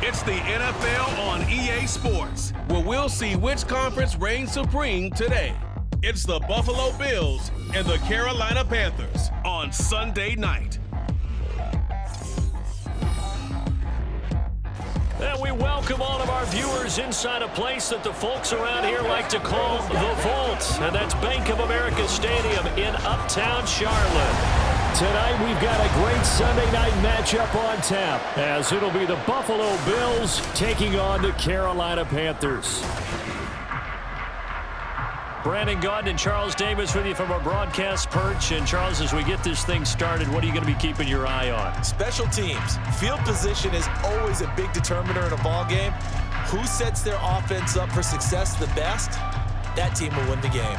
It's the NFL on EA Sports, where we'll see which conference reigns supreme today. It's the Buffalo Bills and the Carolina Panthers on Sunday night. And we welcome all of our viewers inside a place that the folks around here like to call the Vault. And that's Bank of America Stadium in Uptown Charlotte. Tonight we've got a great Sunday night matchup on tap, as it'll be the Buffalo Bills taking on the Carolina Panthers. Brandon Gaudin and Charles Davis with you from our broadcast perch. And Charles, as we get this thing started, what are you going to be keeping your eye on? Special teams. Field position is always a big determiner in a ball game. Who sets their offense up for success the best, that team will win the game.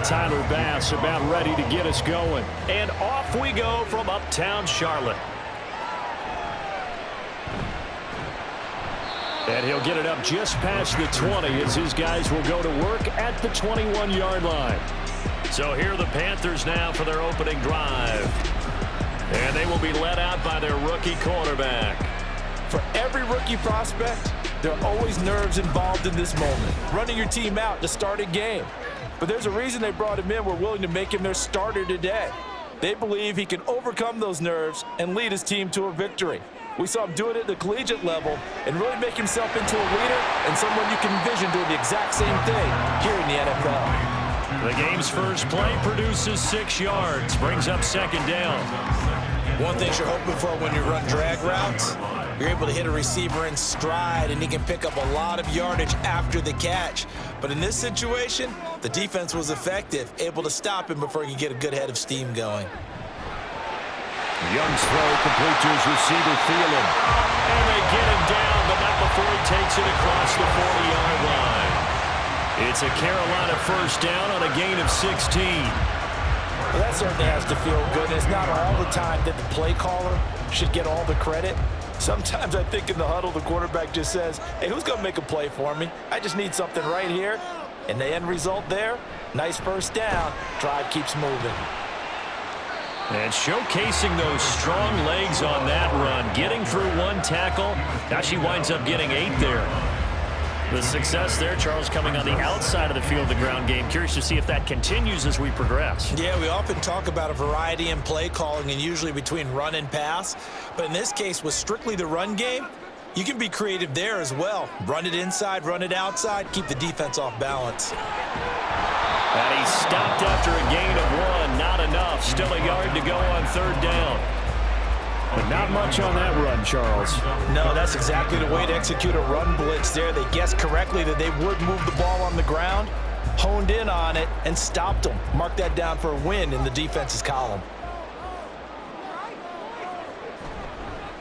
Tyler Bass about ready to get us going. And off we go from Uptown Charlotte. And he'll get it up just past the 20 as his guys will go to work at the 21-yard line. So here are the Panthers now for their opening drive. And they will be led out by their rookie quarterback. For every rookie prospect, there are always nerves involved in this moment. Running your team out to start a game. But there's a reason they brought him in. We're willing to make him their starter today. They believe he can overcome those nerves and lead his team to a victory. We saw him do it at the collegiate level and really make himself into a leader and someone you can envision doing the exact same thing here in the NFL. The game's first play produces 6 yards, brings up second down. One thing you're hoping for when you run drag routes, you're able to hit a receiver in stride and he can pick up a lot of yardage after the catch. But in this situation, the defense was effective, able to stop him before he could get a good head of steam going. Young's throw complete to his receiver, Thielen. And they get him down, but not before he takes it across the 40-yard line. It's a Carolina first down on a gain of 16. Well, that certainly has to feel good. It's not all the time that the play caller should get all the credit. Sometimes I think in the huddle, the quarterback just says, hey, who's going to make a play for me? I just need something right here. And the end result there, nice first down. Drive keeps moving. And showcasing those strong legs on that run. Getting through one tackle. Now she winds up getting 8 there. The success there, Charles, coming on the outside of the field, the ground game. Curious to see if that continues as we progress. Yeah, we often talk about a variety in play calling and usually between run and pass. But in this case, with strictly the run game, you can be creative there as well. Run it inside, run it outside, keep the defense off balance. And he stopped after a gain of 1. Not enough. Still a yard to go on third down. But not much on that run, Charles. No, that's exactly the way to execute a run blitz there. They guessed correctly that they would move the ball on the ground, honed in on it, and stopped them. Mark that down for a win in the defense's column.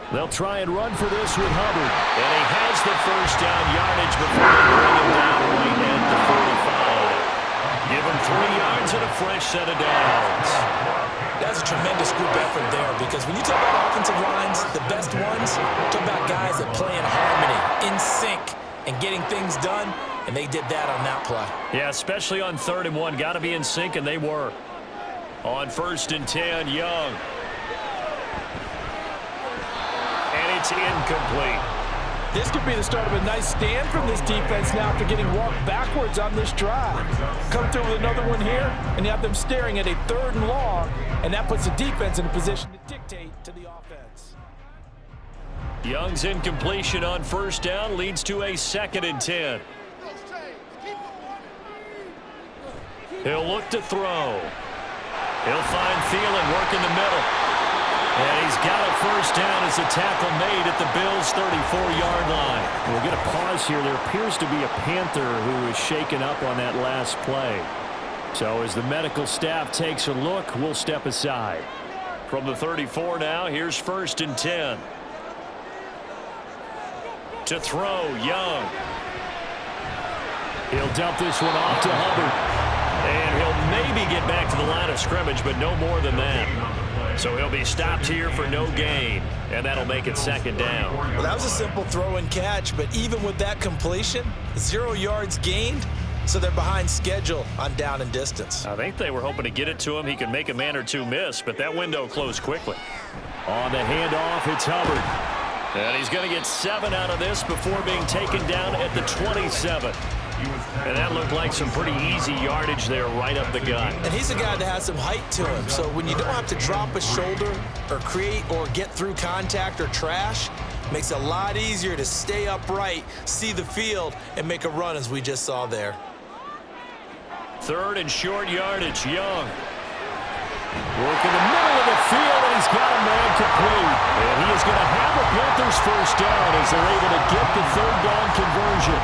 They'll try and run for this with Hubbard. And he has the first down yardage before they bring him down right at the 45. Give him 3 yards and a fresh set of downs. That's a tremendous group effort there because when you talk about offensive lines, the best ones, talk about guys that play in harmony, in sync, and getting things done, and they did that on that play. Yeah, especially on 3rd and 1. Got to be in sync, and they were. On 1st and 10, Young. And it's incomplete. This could be the start of a nice stand from this defense now after getting walked backwards on this drive. Come through with another one here, and you have them staring at a 3rd and long, and that puts the defense in a position to dictate to the offense. Young's incompletion on 1st down leads to a 2nd and 10. He'll look to throw. He'll find Thielen working the middle. And he's got a first down as a tackle made at the Bills' 34-yard line. We'll get a pause here. There appears to be a Panther who was shaken up on that last play. So as the medical staff takes a look, we'll step aside. From the 34 now, here's 1st and 10. To throw, Young. He'll dump this one off to Hubbard. And he'll maybe get back to the line of scrimmage, but no more than that. So he'll be stopped here for no gain, and that'll make it 2nd down. Well, that was a simple throw and catch, but even with that completion, 0 yards gained, so they're behind schedule on down and distance. I think they were hoping to get it to him. He could make a man or two miss, but that window closed quickly. On the handoff, it's Hubbard. And he's going to get 7 out of this before being taken down at the 27. And that looked like some pretty easy yardage there right up the gut. And he's a guy that has some height to him. So when you don't have to drop a shoulder or create or get through contact or trash, makes it a lot easier to stay upright, see the field, and make a run as we just saw there. 3rd and short yardage, Young. Work in the middle of the field, and he's got a man complete. And he is going to have a Panthers first down as they're able to get the 3rd down conversion.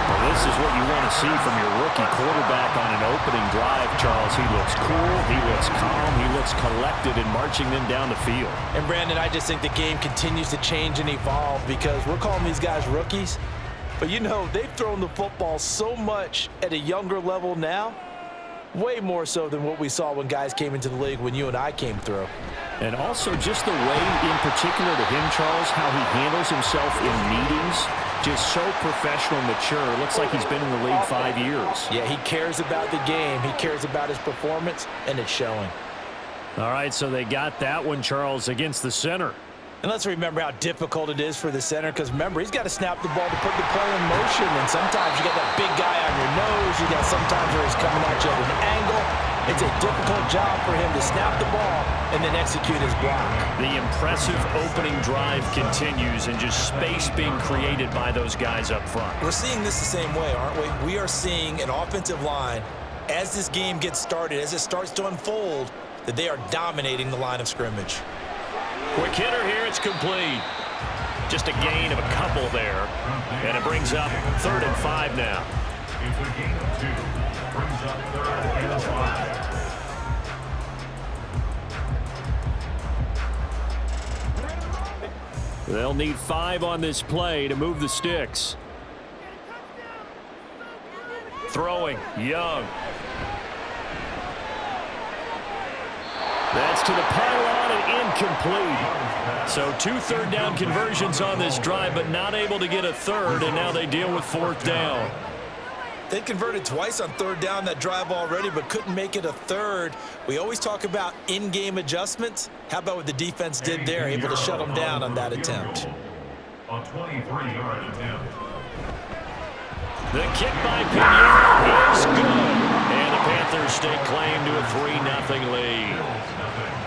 Well, this is what you want to see from your rookie quarterback on an opening drive, Charles. He looks cool, he looks calm, he looks collected in marching them down the field. And, Brandon, I just think the game continues to change and evolve because we're calling these guys rookies. But, you know, they've thrown the football so much at a younger level now, way more so than what we saw when guys came into the league when you and I came through. And also just the way in particular to him, Charles, how he handles himself in meetings, just so professional and mature. Looks like he's been in the league 5 years. Yeah, he cares about the game. He cares about his performance, and it's showing. All right, so they got that one, Charles, against the center. And let's remember how difficult it is for the center because, remember, he's got to snap the ball to put the play in motion. And sometimes you got that big guy on your nose. You got sometimes where he's coming at you at an angle. It's a difficult job for him to snap the ball and then execute his block. The impressive opening drive continues and just space being created by those guys up front. We're seeing this the same way, aren't we? We are seeing an offensive line, as this game gets started, as it starts to unfold, that they are dominating the line of scrimmage. Quick hitter here, it's complete. Just a gain of a couple there. And it brings up 3rd and 5 now. It's a gain of 2. Brings up 3rd and 5. They'll need 5 on this play to move the sticks. Throwing, Young. That's to the pylon and incomplete. So 2 third down conversions on this drive, but not able to get a 3rd, and now they deal with 4th down. They converted twice on 3rd down that drive already, but couldn't make it a 3rd. We always talk about in-game adjustments. How about what the defense did there, able to shut them down on that attempt? A 23-yard attempt. The kick by Pinheiro is good. And the Panthers stake claim to a 3-0 lead.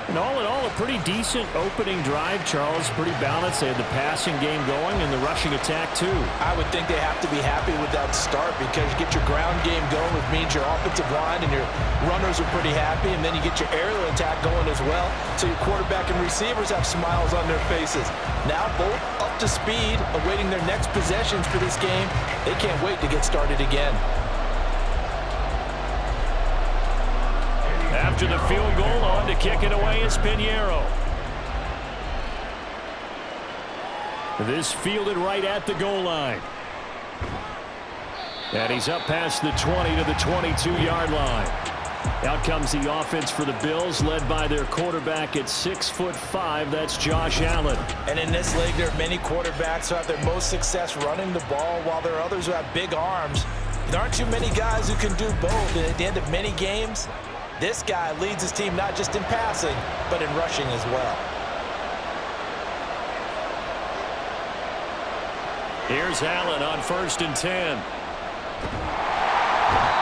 And all in all, a pretty decent opening drive, Charles. Pretty balanced. They had the passing game going and the rushing attack, too. I would think they have to be happy with that start because you get your ground game going, which means your offensive line and your runners are pretty happy, and then you get your aerial attack going as well. So your quarterback and receivers have smiles on their faces. Now both up to speed, awaiting their next possessions for this game. They can't wait to get started again. After the field goal, on to kick it away is Pinheiro. This fielded right at the goal line. And he's up past the 20 to the 22-yard line. Out comes the offense for the Bills, led by their quarterback at 6'5". That's Josh Allen. And in this league, there are many quarterbacks who have their most success running the ball, while there are others who have big arms. There aren't too many guys who can do both. And at the end of many games, this guy leads his team not just in passing, but in rushing as well. Here's Allen on 1st and 10.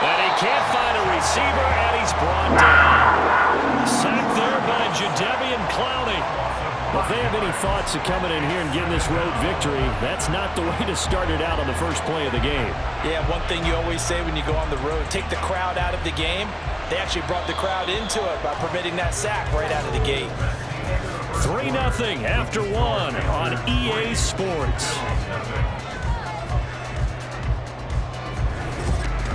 And he can't find a receiver, and he's brought down. Sacked there by Jadeveon Clowney. Well, if they have any thoughts of coming in here and getting this road victory, that's not the way to start it out on the first play of the game. Yeah, one thing you always say when you go on the road, take the crowd out of the game. They actually brought the crowd into it by permitting that sack right out of the gate. 3-0 after one on EA Sports.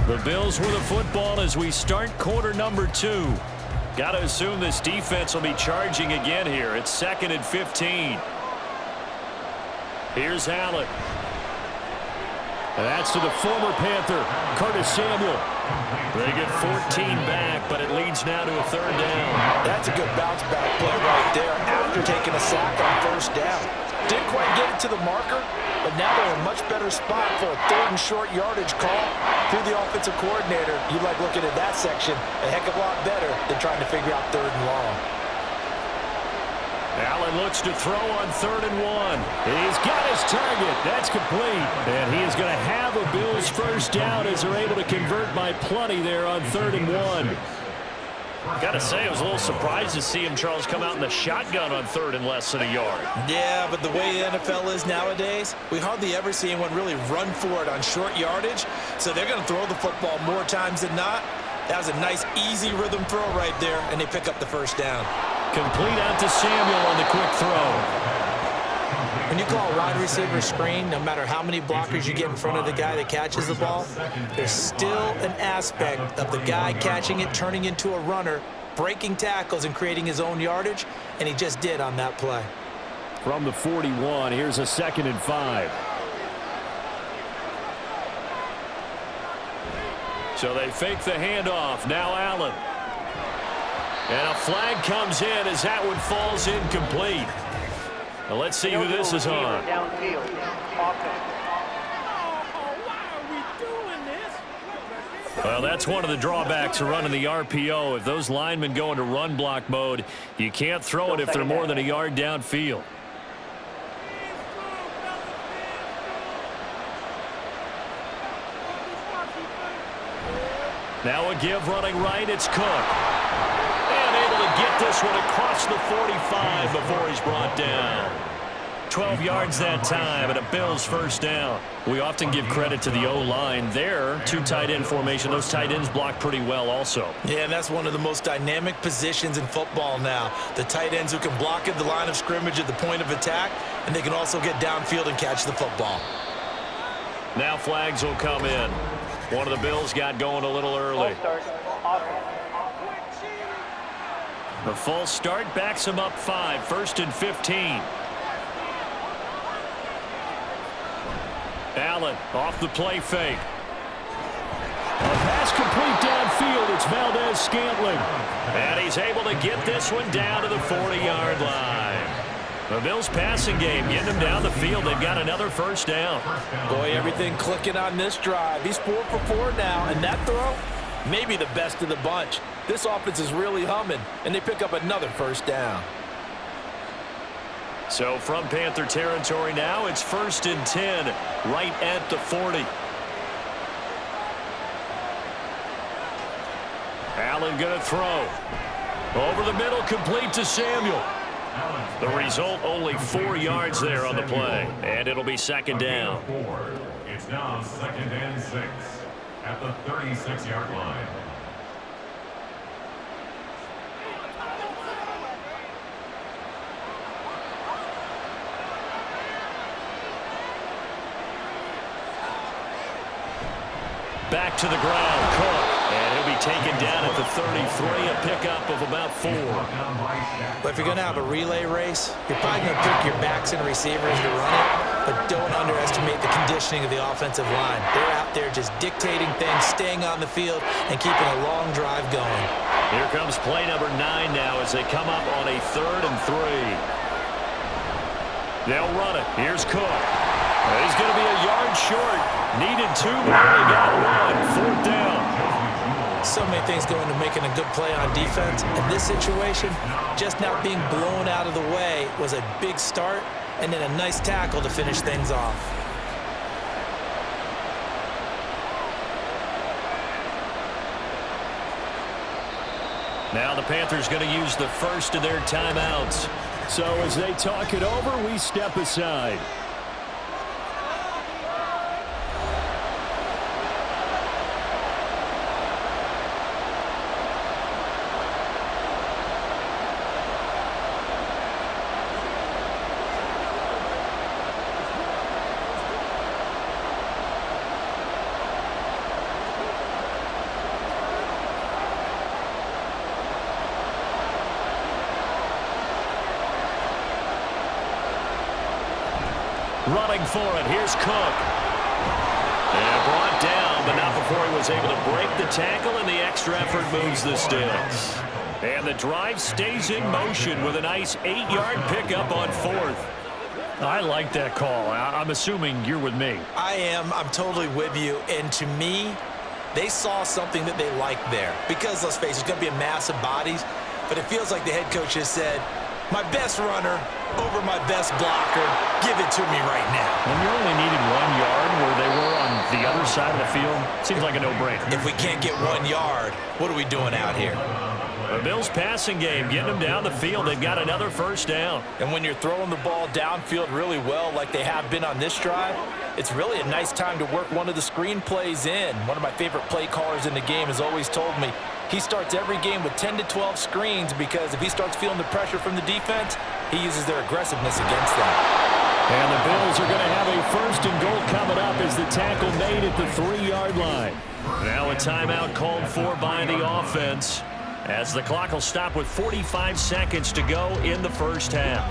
The Bills with the football as we start quarter number 2. Got to assume this defense will be charging again here. It's 2nd and 15. Here's Allen. And that's to the former Panther, Curtis Samuel. They get 14 back, but it leads now to a 3rd down. That's a good bounce back play right there after taking a sack on 1st down. Didn't quite get it to the marker, but now they're in a much better spot for a 3rd and short yardage call. Through the offensive coordinator, you like looking at that section a heck of a lot better than trying to figure out 3rd and long. Allen looks to throw on 3rd and 1. He's got his target. That's complete. And he is going to have a Bills 1st down as they're able to convert by plenty there on 3rd and 1. Got to say, I was a little surprised to see him, Charles, come out in the shotgun on 3rd and less than a yard. Yeah, but the way the NFL is nowadays, we hardly ever see anyone really run for it on short yardage. So they're going to throw the football more times than not. That was a nice, easy rhythm throw right there, and they pick up the 1st down. Complete out to Samuel on the quick throw. When you call a wide receiver screen, no matter how many blockers you get in front of the guy that catches the ball, there's still an aspect of the guy catching it, turning into a runner, breaking tackles and creating his own yardage, and he just did on that play. From the 41, here's a 2nd and 5. So they fake the handoff. Now Allen. And a flag comes in as that one falls incomplete. Now let's see who this is on. Well, that's one of the drawbacks of running the RPO. If those linemen go into run block mode, you can't throw it if they're more than a yard downfield. Now a give running right, it's Cook. And able to get this one across the 45 before he's brought down. 12 yards that time and a Bills 1st down. We often give credit to the O-line there. 2 tight end formation. Those tight ends block pretty well also. Yeah, and that's one of the most dynamic positions in football now. The tight ends who can block at the line of scrimmage at the point of attack, and they can also get downfield and catch the football. Now flags will come in. One of the Bills got going a little early. The false start backs him up 5. 1st and 15. Allen off the play fake. A pass complete downfield. It's Valdez-Scantling. And he's able to get this one down to the 40-yard line. The Bills passing game getting them down the field. They've got another 1st down. Boy, everything clicking on this drive. He's 4 for 4 now, and that throw, maybe the best of the bunch. This offense is really humming, and they pick up another 1st down. So from Panther territory now, it's 1st and 10, right at the 40. Allen going to throw. Over the middle, complete to Samuel. The result, only 4 yards there on the play. And it'll be 2nd down. It's now 2nd and 6 at the 36-yard line. Back to the ground, Cook. And he'll be taken down at the 33, a pickup of about 4. But if you're going to have a relay race, you're probably going to pick your backs and receivers to run it, but don't underestimate the conditioning of the offensive line. They're out there just dictating things, staying on the field, and keeping a long drive going. Here comes play number 9 now as they come up on a 3rd and 3. They'll run it. Here's Cook. He's going to be a yard short. Needed 2, but only got 1. 4th down. So many things go into making a good play on defense. In this situation, just not being blown out of the way was a big start, and then a nice tackle to finish things off. Now the Panthers going to use the first of their timeouts. So as they talk it over, we step aside. Running for it, here's Cook. And brought down, but not before he was able to break the tackle, and the extra effort moves the sticks. And the drive stays in motion with a nice 8-yard pickup on 4th. I like that call. I'm assuming you're with me. I am. I'm totally with you. And to me, they saw something that they liked there. Because, let's face it, it's going to be a mass of bodies. But it feels like the head coach has said, my best runner over my best blocker, give it to me right now. When you only needed 1 yard where they were on the other side of the field, seems like a no-brainer. If we can't get 1 yard, what are we doing out here? The Bills passing game, getting them down the field. They've got another first down. And when you're throwing the ball downfield really well like they have been on this drive, it's really a nice time to work one of the screen plays in. One of my favorite play callers in the game has always told me he starts every game with 10 to 12 screens because if he starts feeling the pressure from the defense, he uses their aggressiveness against them. And the Bills are going to have a first and goal coming up as the tackle made at the 3-yard line. Now a timeout called for by the offense, as the clock will stop with 45 seconds to go in the first half.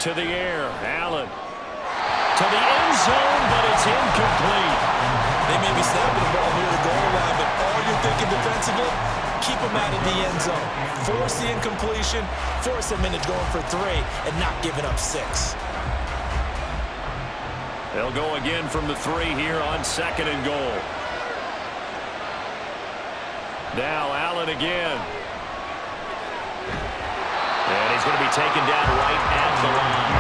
To the air, Allen. To the end zone, but it's incomplete. They may be snapping the ball near the goal line, but all you're thinking defensively, keep them out of the end zone. Force the incompletion, force them into going for 3, and not giving up 6. They'll go again from the 3 here on 2nd and goal. Now Allen again. And he's going to be taken down right at the line.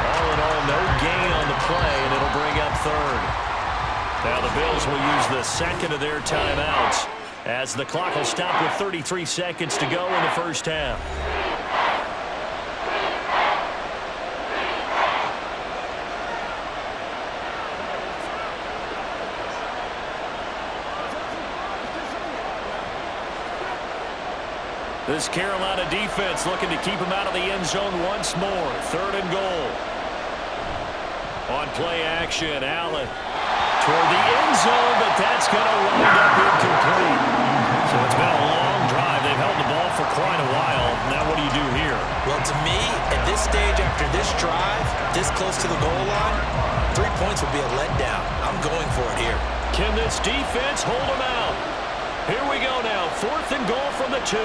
All in all, no gain on the play, and it'll bring up 3rd. Now the Bills will use the 2nd of their timeouts as the clock will stop with 33 seconds to go in the first half. This Carolina defense looking to keep him out of the end zone once more. 3rd and goal. On play action, Allen toward the end zone, but that's going to wind up incomplete. So it's been a long drive. They've held the ball for quite a while. Now what do you do here? Well, to me, at this stage after this drive, this close to the goal line, 3 points would be a letdown. I'm going for it here. Can this defense hold them out? Here we go now. 4th and goal from the 2.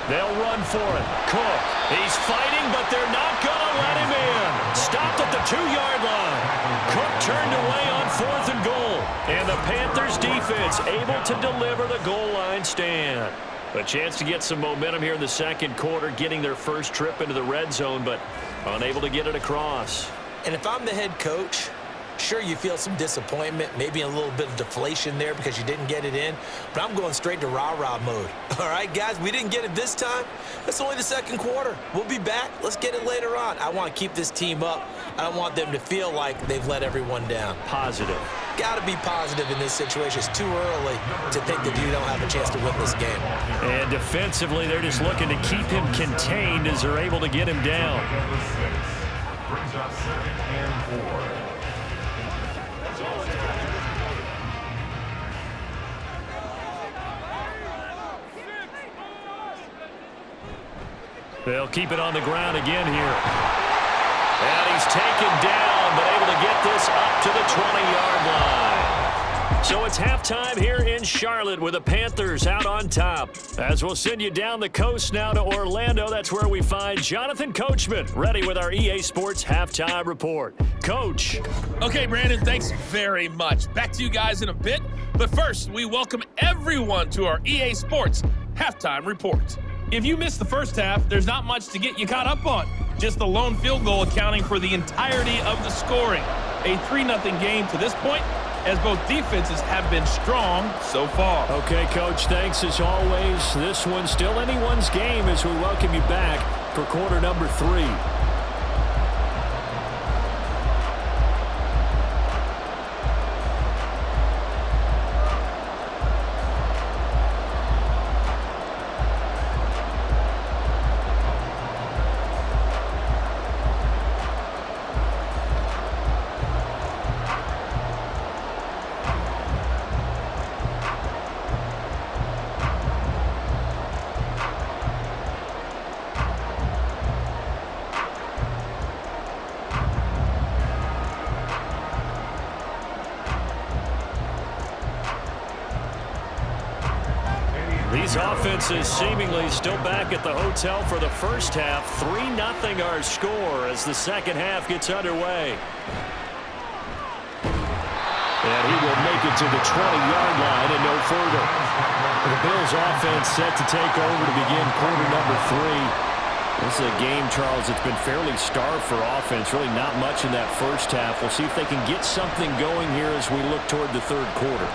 They'll run for it. Cook. He's fighting, but they're not going to let him in. Stopped at the 2-yard line. Cook turned away on 4th and goal. And the Panthers defense able to deliver the goal line stand. A chance to get some momentum here in the 2nd quarter, getting their first trip into the red zone, but unable to get it across. And if I'm the head coach, sure, you feel some disappointment, maybe a little bit of deflation there because you didn't get it in, but I'm going straight to rah-rah mode. All right, guys, we didn't get it this time. It's only the 2nd quarter. We'll be back. Let's get it later on. I want to keep this team up. I don't want them to feel like they've let everyone down. Positive. Got to be positive in this situation. It's too early to think that you don't have a chance to win this game. And defensively, they're just looking to keep him contained as they're able to get him down. Brings up 2nd and 4. They'll keep it on the ground again here. And he's taken down, but able to get this up to the 20-yard line. So it's halftime here in Charlotte with the Panthers out on top. As we'll send you down the coast now to Orlando, that's where we find Jonathan Coachman, ready with our EA Sports Halftime Report. Coach. Okay, Brandon, thanks very much. Back to you guys in a bit. But first, we welcome everyone to our EA Sports Halftime Report. If you missed the first half, there's not much to get you caught up on. Just the lone field goal accounting for the entirety of the scoring. A 3-0 game to this point, as both defenses have been strong so far. Okay, Coach, thanks as always. This one's still anyone's game as we welcome you back for quarter number 3. These offenses seemingly still back at the hotel for the first half. 3-0 our score as the second half gets underway. And he will make it to the 20-yard line and no further. The Bills offense set to take over to begin quarter number 3. This is a game, Charles, that's been fairly starved for offense. Really not much in that first half. We'll see if they can get something going here as we look toward the third quarter.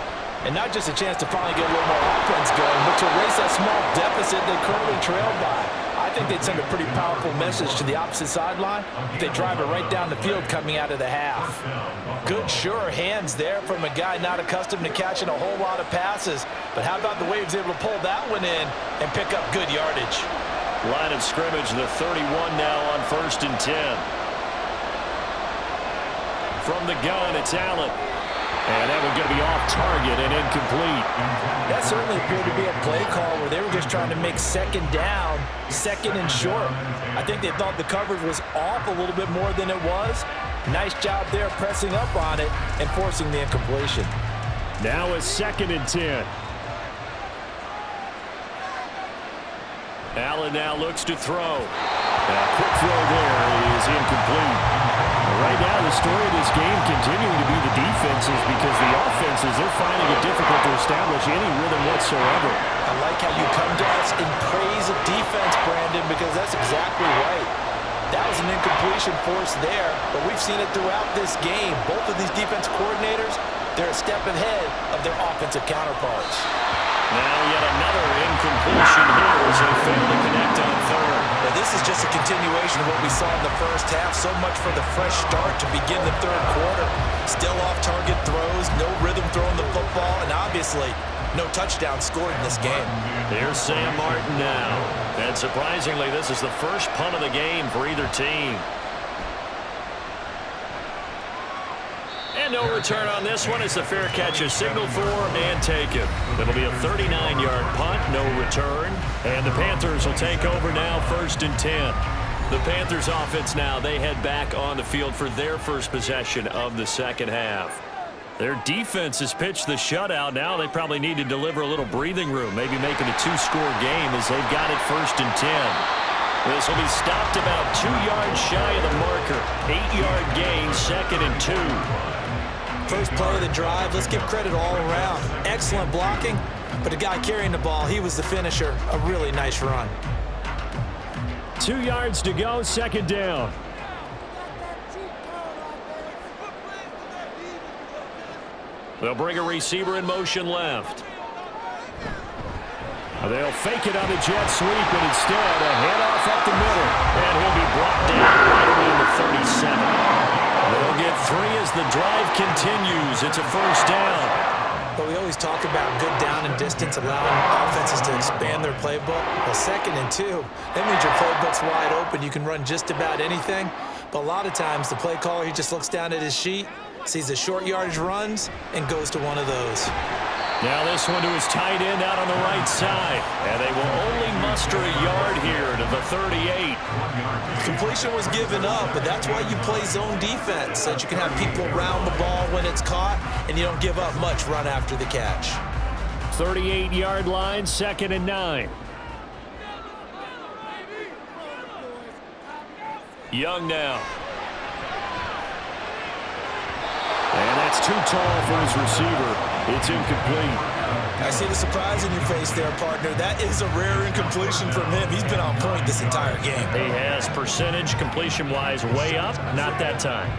And not just a chance to finally get a little more offense going, but to erase that small deficit they currently trailed by. I think they'd send a pretty powerful message to the opposite sideline if they drive it right down the field coming out of the half. Good, sure hands there from a guy not accustomed to catching a whole lot of passes. But how about the way he was able to pull that one in and pick up good yardage? Line of scrimmage, the 31 now on 1st and 10. From the gun, it's Allen. And that one's going to be off target and incomplete. That certainly appeared to be a play call where they were just trying to make second down, second and short. I think they thought the coverage was off a little bit more than it was. Nice job there pressing up on it and forcing the incompletion. Now it's 2nd and 10. Allen now looks to throw. A quick throw there is incomplete. Right now, the story of this game continuing to be the defenses because the offenses, they're finding it difficult to establish any rhythm whatsoever. I like how you come to us in praise of defense, Brandon, because that's exactly right. That was an incompletion force there, but we've seen it throughout this game. Both of these defense coordinators, they're a step ahead of their offensive counterparts. Now yet another incompletion here as they fail to connect on third. Well, this is just a continuation of what we saw in the first half. So much for the fresh start to begin the third quarter. Still off-target throws, no rhythm throwing the football, and obviously no touchdown scored in this game. Here's Sam Martin now. And surprisingly, this is the first punt of the game for either team. And no return on this one as the fair catch is signaled for and taken. It'll be a 39-yard punt, no return. And the Panthers will take over now 1st and 10. The Panthers offense now, they head back on the field for their first possession of the second half. Their defense has pitched the shutout. Now they probably need to deliver a little breathing room, maybe make it a 2-score game as they've got it 1st and 10. This will be stopped about 2 yards shy of the marker. 8-yard gain, 2nd and 2. First play of the drive, let's give credit all around. Excellent blocking, but the guy carrying the ball, he was the finisher. A really nice run. 2 yards to go, 2nd down. They'll bring a receiver in motion left. They'll fake it on the jet sweep, and instead a handoff up the middle. And he'll be brought down right around the 37. They'll get 3 as the drive continues. It's a 1st down. But we always talk about good down and distance, allowing offenses to expand their playbook. Well, 2nd and 2, that means your playbook's wide open. You can run just about anything. But a lot of times, the play caller, he just looks down at his sheet, sees the short yardage runs, and goes to one of those. Now this one to his tight end out on the right side. And they will only muster a yard here to the 38. Completion was given up, but that's why you play zone defense, so that you can have people around the ball when it's caught, and you don't give up much run after the catch. 38-yard line, 2nd and 9. Young now. And that's too tall for his receiver. It's incomplete. I see the surprise in your face there, partner. That is a rare incompletion from him. He's been on point this entire game. He has percentage completion-wise way up. Not that time.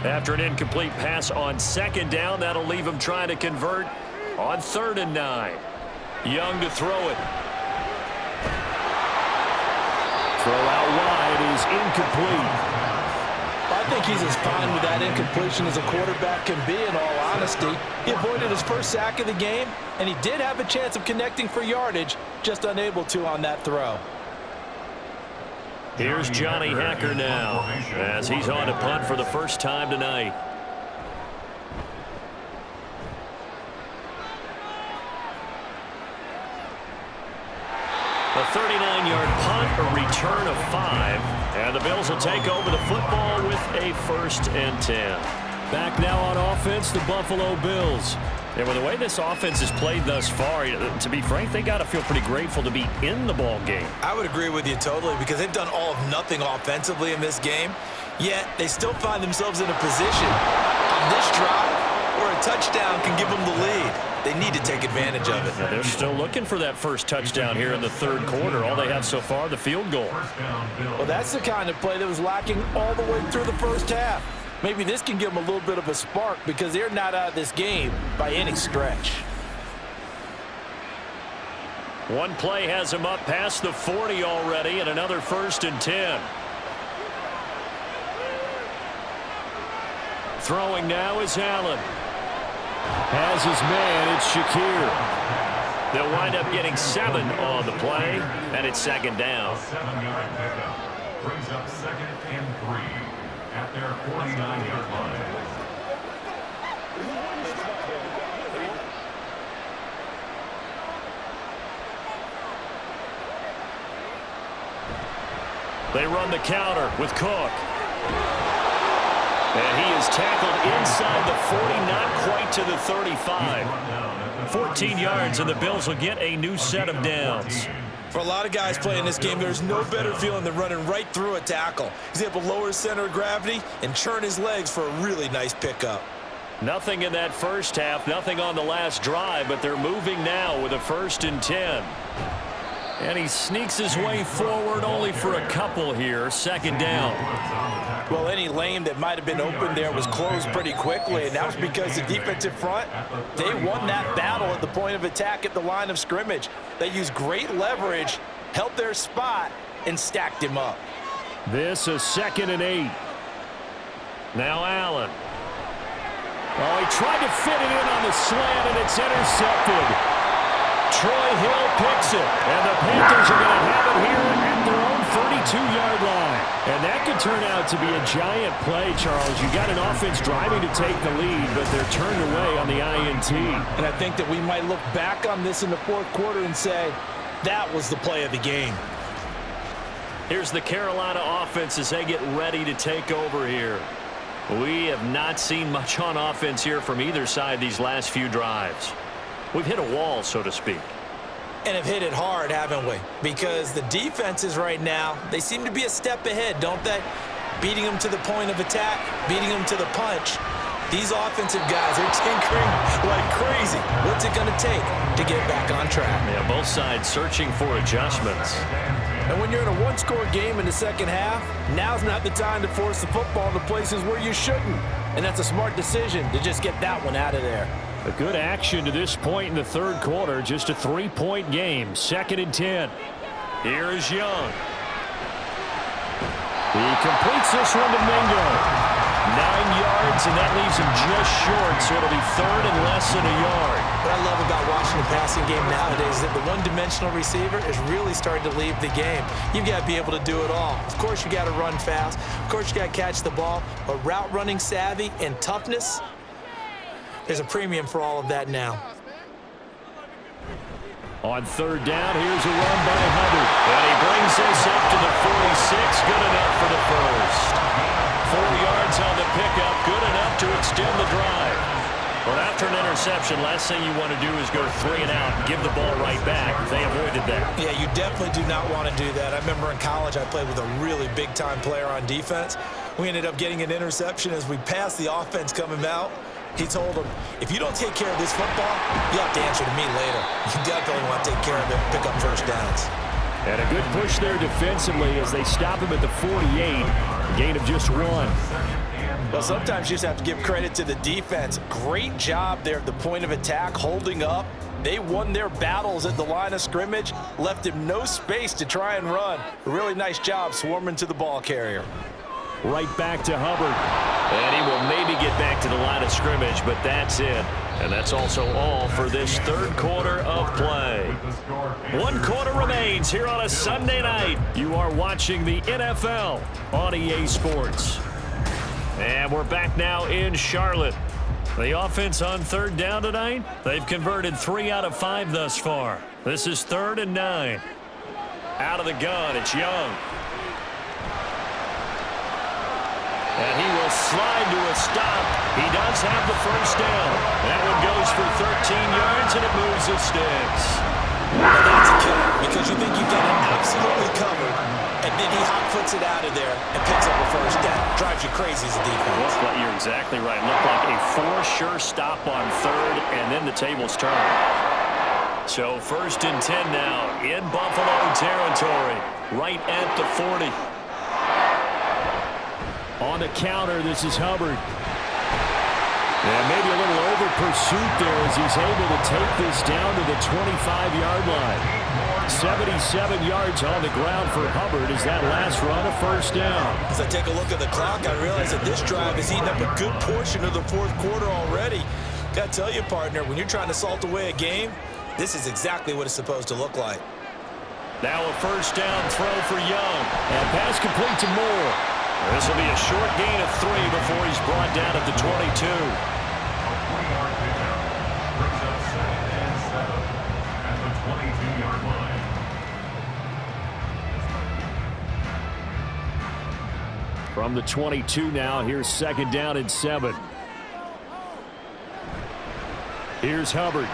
After an incomplete pass on 2nd down, that'll leave him trying to convert on 3rd and 9. Young to throw it. Throw out wide is incomplete. I think he's as fine with that incompletion as a quarterback can be, in all honesty. He avoided his first sack of the game, and he did have a chance of connecting for yardage, just unable to on that throw. Here's Johnny Hacker now, as he's on to punt for the first time tonight. A 39-yard punt, a return of 5, and the Bills will take over the football with a 1st and 10. Back now on offense, the Buffalo Bills. And with the way this offense has played thus far, to be frank, they got to feel pretty grateful to be in the ball game. I would agree with you totally because they've done all of nothing offensively in this game, yet they still find themselves in a position on this drive where a touchdown can give them the lead. They need to take advantage of it. They're still looking for that first touchdown here in the third quarter. All they have so far, the field goal. Well, that's the kind of play that was lacking all the way through the first half. Maybe this can give them a little bit of a spark because they're not out of this game by any stretch. One play has him up past the 40 already, and another 1st and 10. Throwing now is Allen. Has his man, it's Shakir. They'll wind up getting 7 on the play, and it's 2nd down. 7-yard pickup brings up 2nd and 3 at their 49-yard line. They run the counter with Cook. And he is tackled inside the 40, not quite to the 35. 14 yards, and the Bills will get a new set of downs. For a lot of guys playing this game, there's no better feeling than running right through a tackle. He's able to lower his center of gravity and churn his legs for a really nice pickup. Nothing in that first half, nothing on the last drive, but they're moving now with a 1st and 10. And he sneaks his way forward only for a couple here. 2nd down. Well, any lane that might have been open there was closed pretty quickly, and that was because the defensive front, they won that battle at the point of attack at the line of scrimmage. They used great leverage, held their spot, and stacked him up. This is 2nd and 8. Now Allen. Oh, he tried to fit it in on the slant, and it's intercepted. Troy Hill picks it, and the Panthers are going to have it here at their own 32-yard line. And that could turn out to be a giant play, Charles. You got an offense driving to take the lead, but they're turned away on the INT. And I think that we might look back on this in the fourth quarter and say, that was the play of the game. Here's the Carolina offense as they get ready to take over here. We have not seen much on offense here from either side these last few drives. We've hit a wall, so to speak. And have hit it hard, haven't we? Because the defenses right now, they seem to be a step ahead, don't they? Beating them to the point of attack, beating them to the punch. These offensive guys are tinkering like crazy. What's it going to take to get back on track? Yeah, both sides searching for adjustments. And when you're in a one-score game in the second half, now's not the time to force the football into places where you shouldn't. And that's a smart decision to just get that one out of there. A good action to this point in the third quarter. Just a 3-point game. 2nd and 10. Here is Young. He completes this one to Mingo. 9 yards, and that leaves him just short, so it'll be 3rd and less than a yard. What I love about watching the passing game nowadays is that the one-dimensional receiver is really starting to leave the game. You've got to be able to do it all. Of course, you got to run fast. Of course, you got to catch the ball. But route running savvy and toughness, there's a premium for all of that now. On 3rd down, here's a run by Hubbard. And he brings this up to the 46. Good enough for the first. 4 yards on the pickup. Good enough to extend the drive. But after an interception, last thing you want to do is go 3 and out and give the ball right back. They avoided that. Yeah, you definitely do not want to do that. I remember in college I played with a really big-time player on defense. We ended up getting an interception as we passed the offense coming out. He told him, if you don't take care of this football, you have to answer to me later. You definitely want to take care of it and pick up first downs. And a good push there defensively as they stop him at the 48. A gain of just 1. Well, sometimes you just have to give credit to the defense. Great job there at the point of attack, holding up. They won their battles at the line of scrimmage, left him no space to try and run. A really nice job swarming to the ball carrier. Right back to Hubbard. And he will maybe get back to the line of scrimmage, but that's it. And that's also all for this third quarter of play. 1 quarter remains here on a Sunday night. You are watching the NFL on EA Sports. And we're back now in Charlotte. The offense on 3rd down tonight, they've converted 3 out of 5 thus far. This is 3rd and 9. Out of the gun, it's Young. And he will slide to a stop. He does have the first down. That one goes for 13 yards, and it moves the sticks. Well, that's a killer because you think you've got it absolutely covered, and then he hot-foots it out of there and picks up a first down. Drives you crazy as a defense. Well, you're exactly right. Looked like a sure stop on third, and then the tables turn. So 1st and 10 now in Buffalo territory, right at the 40. On the counter, this is Hubbard. And maybe a little over pursuit there as he's able to take this down to the 25-yard line. 77 yards on the ground for Hubbard as that last run a first down. As I take a look at the clock, I realize that this drive has eaten up a good portion of the fourth quarter already. Got to tell you, partner, when you're trying to salt away a game, this is exactly what it's supposed to look like. Now a first down throw for Young. And pass complete to Moore. This will be a short gain of 3 before he's brought down at the 22. From the 22 now, here's 2nd down and 7. Here's Hubbard.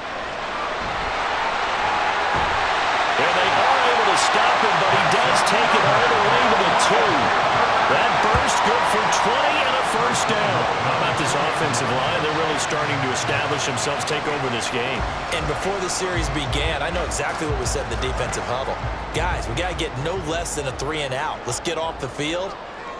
And they are able to stop him, but he does take it all the way to the 2. That burst good for 20 and a first down. How about this offensive line? They're really starting to establish themselves, take over this game. And before the series began, I know exactly what was said in the defensive huddle. Guys, we got to get no less than a 3 and out. Let's get off the field.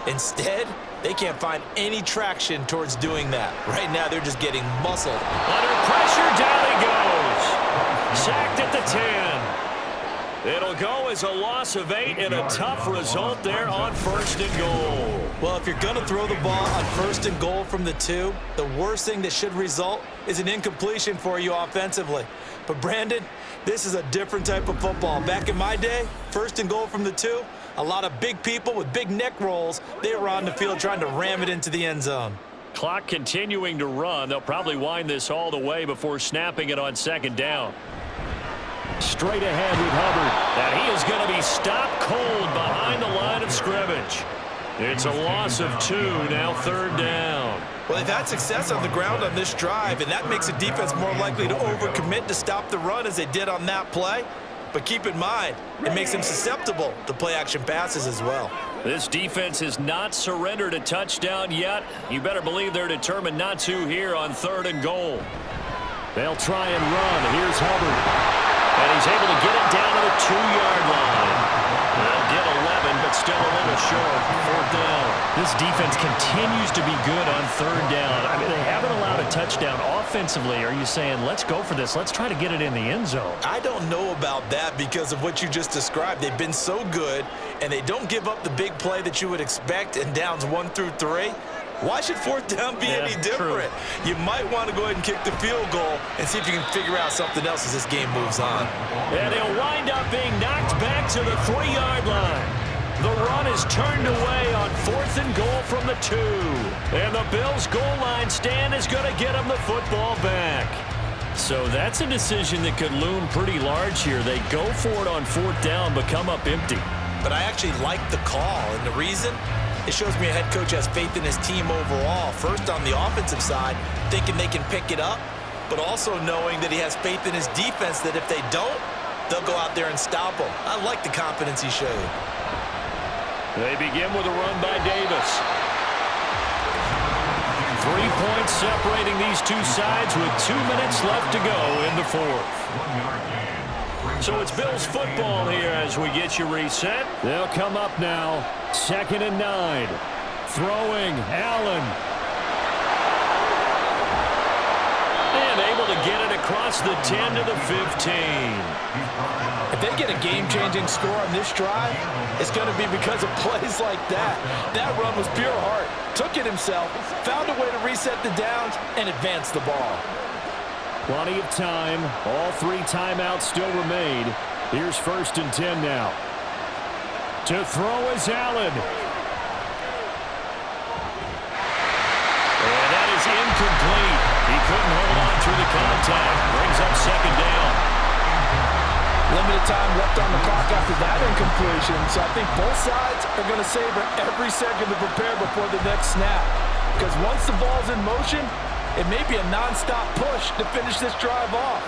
Instead, they can't find any traction towards doing that. Right now, they're just getting muscled. Under pressure, down he goes. Sacked at the 10. It'll go as a loss of 8 and a tough result there on 1st and goal. Well, if you're going to throw the ball on 1st and goal from the 2, the worst thing that should result is an incompletion for you offensively. But, Brandon, this is a different type of football. Back in my day, 1st and goal from the 2, a lot of big people with big neck rolls, they were on the field trying to ram it into the end zone. Clock continuing to run. They'll probably wind this all the way before snapping it on 2nd down. Straight ahead with Hubbard. And he is going to be stopped cold behind the line of scrimmage. It's a loss of 2, now 3rd down. Well, they've had success on the ground on this drive, and that makes the defense more likely to overcommit to stop the run as they did on that play. But keep in mind, it makes them susceptible to play-action passes as well. This defense has not surrendered a touchdown yet. You better believe they're determined not to here on 3rd and goal. They'll try and run. Here's Hubbard. And he's able to get it down to the 2-yard line. They'll get 11, but still a little short. 4th down. This defense continues to be good on 3rd down. I mean, they haven't allowed a touchdown offensively. Are you saying, let's go for this, let's try to get it in the end zone? I don't know about that because of what you just described. They've been so good, and they don't give up the big play that you would expect in downs 1 through 3. Why should 4th down be any different? True. You might want to go ahead and kick the field goal and see if you can figure out something else as this game moves on. And he'll wind up being knocked back to the 3-yard line. The run is turned away on 4th and goal from the 2. And the Bills' goal line stand is going to get them the football back. So that's a decision that could loom pretty large here. They go for it on 4th down, but come up empty. But I actually like the call, and the reason? It shows me a head coach has faith in his team overall. First on the offensive side, thinking they can pick it up, but also knowing that he has faith in his defense that if they don't, they'll go out there and stop them. I like the confidence he showed. They begin with a run by Davis. 3 points separating these two sides with 2 minutes left to go in the 4th. So it's Bills football here as we get you reset. They'll come up now. 2nd and 9. Throwing, Allen. And able to get it across the 10 to the 15. If they get a game-changing score on this drive, it's going to be because of plays like that. That run was pure heart. Took it himself, found a way to reset the downs, and advance the ball. Plenty of time. All 3 timeouts still remain. Here's 1st and 10 now. To throw is Allen. And that is incomplete. He couldn't hold on through the contact. Brings up 2nd down. Limited time left on the clock after that incompletion, so I think both sides are going to savor every second to prepare before the next snap. because once the ball's in motion, it may be a nonstop push to finish this drive off.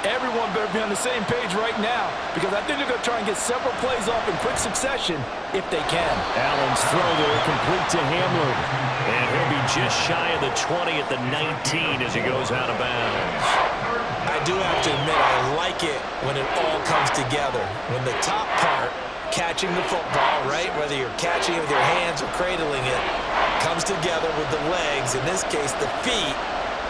Everyone better be on the same page right now because I think they're going to try and get several plays off in quick succession if they can. Allen's throw there complete to Hamler. And he'll be just shy of the 20 at the 19 as he goes out of bounds. I do have to admit, I like it when it all comes together. When the top part, catching the football, right, whether you're catching it with your hands or cradling it, comes together with the legs, in this case the feet,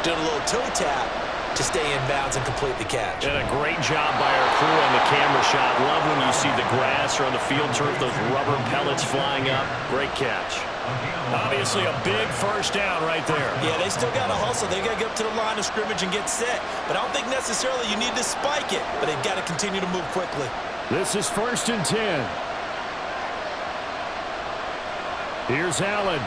doing a little toe tap to stay in bounds and complete the catch. And a great job by our crew on the camera shot. Love when you see the grass or on the field turf, those rubber pellets flying up. Great catch. Obviously a big first down right there. Yeah, they still got to hustle. They got to get up to the line of scrimmage and get set. But I don't think necessarily you need to spike it, but they've got to continue to move quickly. This is 1st and 10. Here's Allen.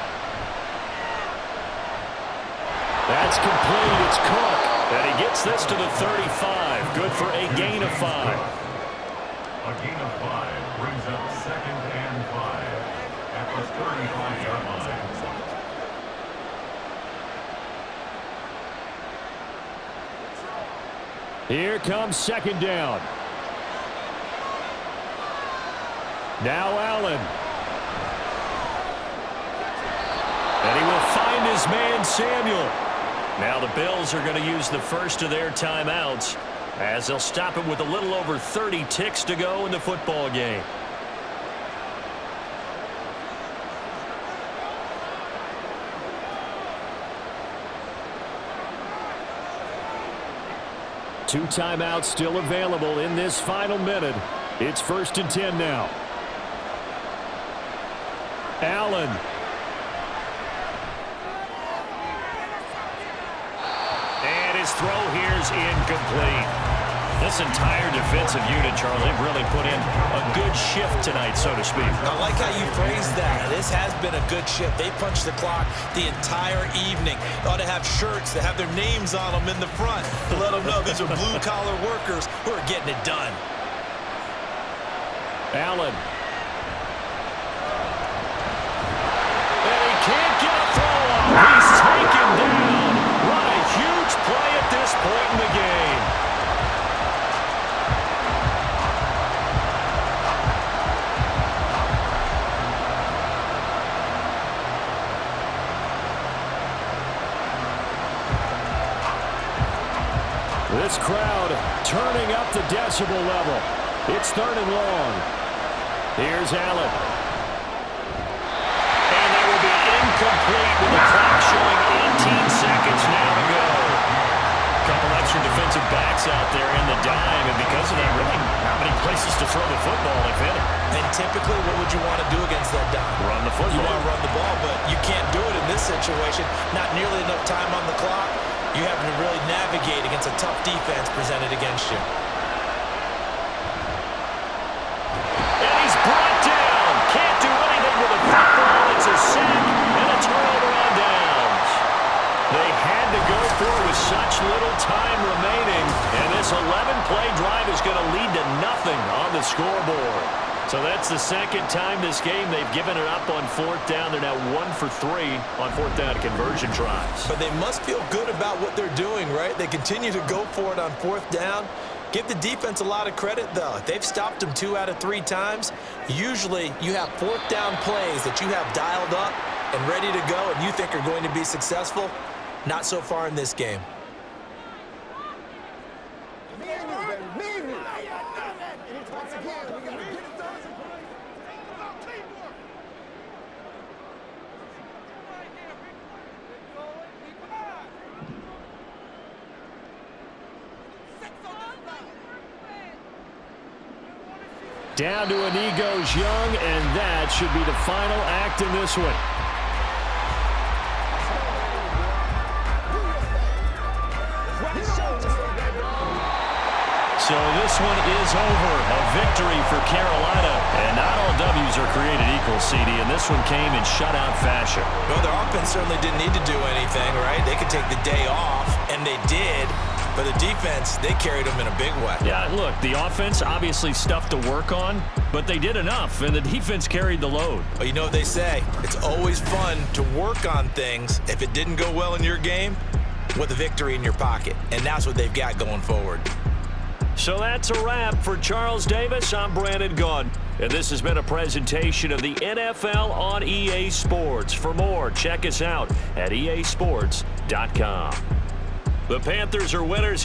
That's complete. It's Cook. And he gets this to the 35. Good for a gain of 5. A gain of 5 brings up 2nd and 5 at the 35-yard line. Here comes 2nd down. Now Allen. And he will find his man Samuel. Now the Bills are going to use the first of their timeouts as they'll stop it with a little over 30 ticks to go in the football game. Two timeouts still available in this final minute. It's 1st and 10 now. Allen. And his throw here's incomplete. This entire defensive unit, Charlie, they've really put in a good shift tonight, so to speak. I like how you phrased that. This has been a good shift. They punched the clock the entire evening. They ought to have shirts that have their names on them in the front to let them know these are blue-collar workers who are getting it done. Allen. And he can't get a throw off. He's taken down. What a huge play at this point in the game. This crowd turning up the decibel level. It's 3rd and long. Here's Allen. And that will be incomplete with the clock showing 18 seconds now to go. A couple extra defensive backs out there in the dime, and because of that, really not many places to throw the football, if any. And typically, what would you want to do against that dime? Run the football. You want to run the ball, but you can't do it in this situation. Not nearly enough time on the clock. You have to really navigate against a tough defense presented against you. And he's brought down. Can't do anything with a football. It's a sack and a turnover on downs. They had to go for it with such little time remaining. And this 11-play drive is going to lead to nothing on the scoreboard. So that's the 2nd time this game they've given it up on 4th down. They're now 1 for 3 on 4th down conversion tries. But they must feel good about what they're doing, right? They continue to go for it on 4th down. Give the defense a lot of credit, though. They've stopped them 2 out of 3 times. Usually, you have 4th down plays that you have dialed up and ready to go and you think are going to be successful. Not so far in this game. Down to an knee goes Young, and that should be the final act in this one. So this one is over. A victory for Carolina. And not all W's are created equal, CD, and this one came in shutout fashion. Well, their offense certainly didn't need to do anything, right? They could take the day off, and they did. But the defense, they carried them in a big way. Yeah, look, the offense, obviously stuff to work on, but they did enough, and the defense carried the load. But you know what they say, it's always fun to work on things if it didn't go well in your game with a victory in your pocket, and that's what they've got going forward. So that's a wrap for Charles Davis. I'm Brandon Gunn, and this has been a presentation of the NFL on EA Sports. For more, check us out at easports.com. The Panthers are winners.